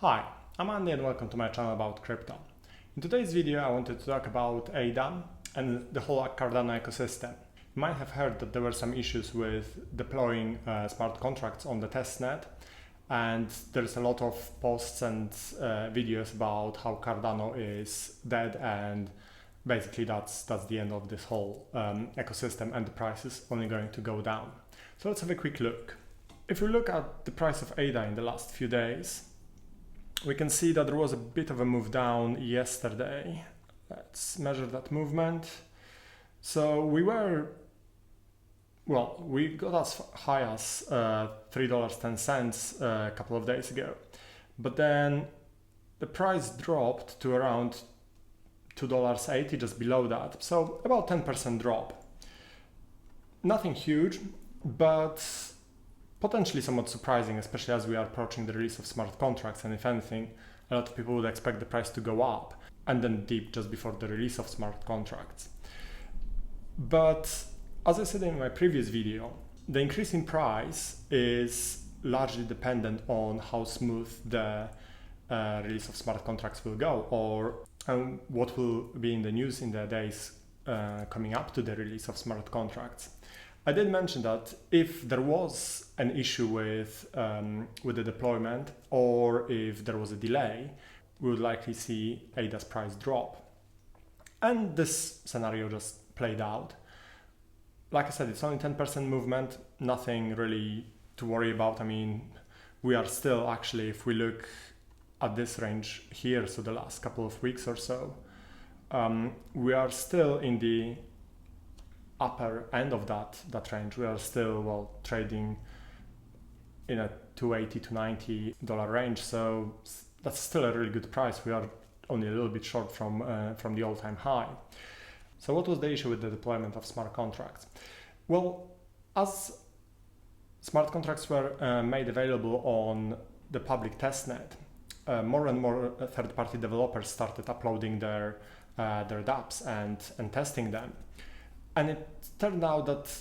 Hi, I'm Andy and welcome to my channel about crypto. In today's video I wanted to talk about ADA and the whole Cardano ecosystem. You might have heard that there were some issues with deploying smart contracts on the testnet, and there's a lot of posts and videos about how Cardano is dead, and basically that's the end of this whole ecosystem, and the price is only going to go down. So let's have a quick look. If we look at the price of ADA in the last few days, we can see that there was a bit of a move down yesterday. Let's measure that movement. So we got as high as $3.10 a couple of days ago, but then the price dropped to around $2.80, just below that. So about 10% drop. Nothing huge, but potentially somewhat surprising, especially as we are approaching the release of smart contracts, and if anything, a lot of people would expect the price to go up and then dip just before the release of smart contracts. But as I said in my previous video, the increase in price is largely dependent on how smooth the release of smart contracts will go, or what will be in the news in the days coming up to the release of smart contracts. I did mention that if there was an issue with the deployment, or if there was a delay, we would likely see ADA's price drop. And this scenario just played out. Like I said, it's only 10% movement, nothing really to worry about. I mean, we are still actually, if we look at this range here, so the last couple of weeks or so, we are still in the upper end of that range. We are still trading in a $280 to $90 range, so that's still a really good price. We are only a little bit short from the all-time high. So what was the issue with the deployment of smart contracts? Well, as smart contracts were made available on the public testnet, more and more third-party developers started uploading their dApps and testing them. And it turned out that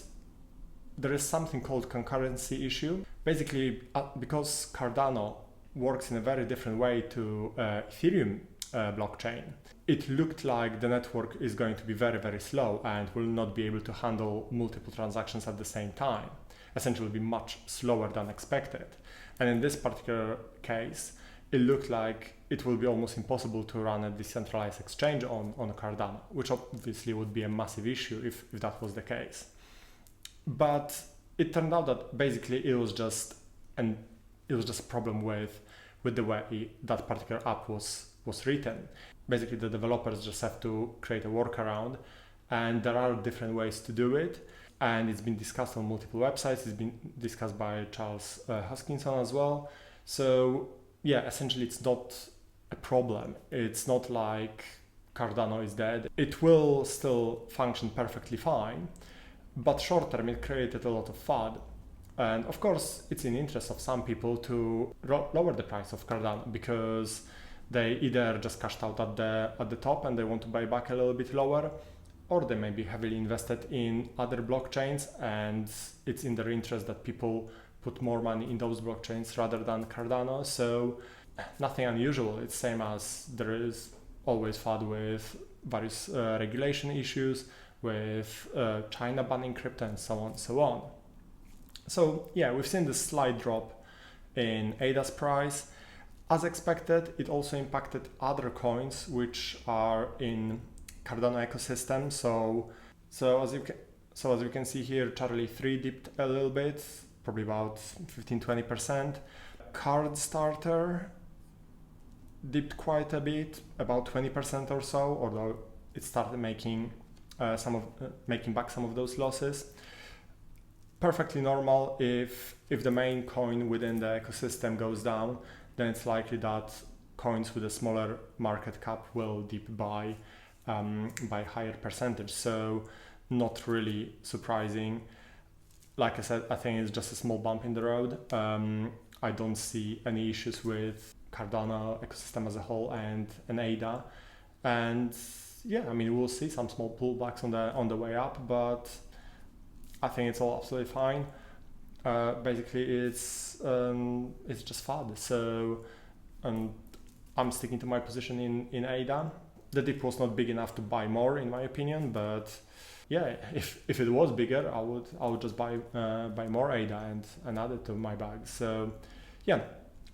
there is something called concurrency issue. Basically, because Cardano works in a very different way to Ethereum blockchain, it looked like the network is going to be very, very slow and will not be able to handle multiple transactions at the same time. Essentially, will be much slower than expected. And in this particular case, it looked like it will be almost impossible to run a decentralized exchange on Cardano, which obviously would be a massive issue if that was the case. But it turned out that basically it was just a problem with the way that particular app was written. Basically, the developers just have to create a workaround, and there are different ways to do it. And it's been discussed on multiple websites. It's been discussed by Charles Hoskinson as well. So yeah, essentially it's not a problem. It's not like Cardano is dead. It will still function perfectly fine, but short term it created a lot of FUD. And of course, it's in the interest of some people to lower the price of Cardano, because they either just cashed out at the top and they want to buy back a little bit lower, or they may be heavily invested in other blockchains, and it's in their interest that people put more money in those blockchains rather than Cardano. So nothing unusual. It's same as there is always FUD with various regulation issues, with China banning crypto, and so on and so on. So yeah, we've seen this slight drop in ADA's price. As expected, it also impacted other coins which are in Cardano ecosystem. So as you can see here, Charlie 3 dipped a little bit, probably about 15-20%. Card Starter dipped quite a bit, about 20% or so, although it started making back some of those losses. Perfectly normal. If the main coin within the ecosystem goes down, then it's likely that coins with a smaller market cap will dip by higher percentage. So not really surprising. Like I said, I think it's just a small bump in the road. I don't see any issues with Cardano ecosystem as a whole and ADA. And yeah, I mean, we'll see some small pullbacks on the way up, but I think it's all absolutely fine. Basically, it's just FUD. So and I'm sticking to my position in ADA. The dip was not big enough to buy more, in my opinion, but yeah, if it was bigger, I would just buy more ADA and add it to my bag. So yeah,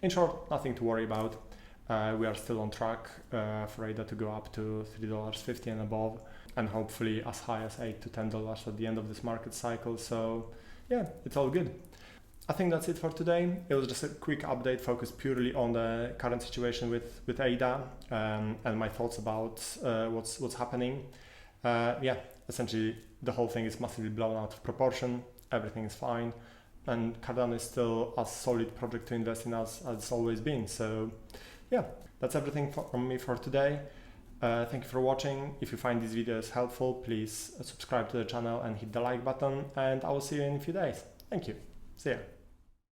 in short, nothing to worry about. We are still on track for ADA to go up to $3.50 and above, and hopefully as high as $8 to $10 at the end of this market cycle. So yeah, it's all good. I think that's it for today. It was just a quick update focused purely on the current situation with ADA and my thoughts about what's happening. Yeah, essentially the whole thing is massively blown out of proportion. Everything is fine, and Cardano is still a solid project to invest in as it's always been. So yeah, that's everything from me for today. Thank you for watching. If you find these videos helpful, please subscribe to the channel and hit the like button, and I will see you in a few days. Thank you. See ya.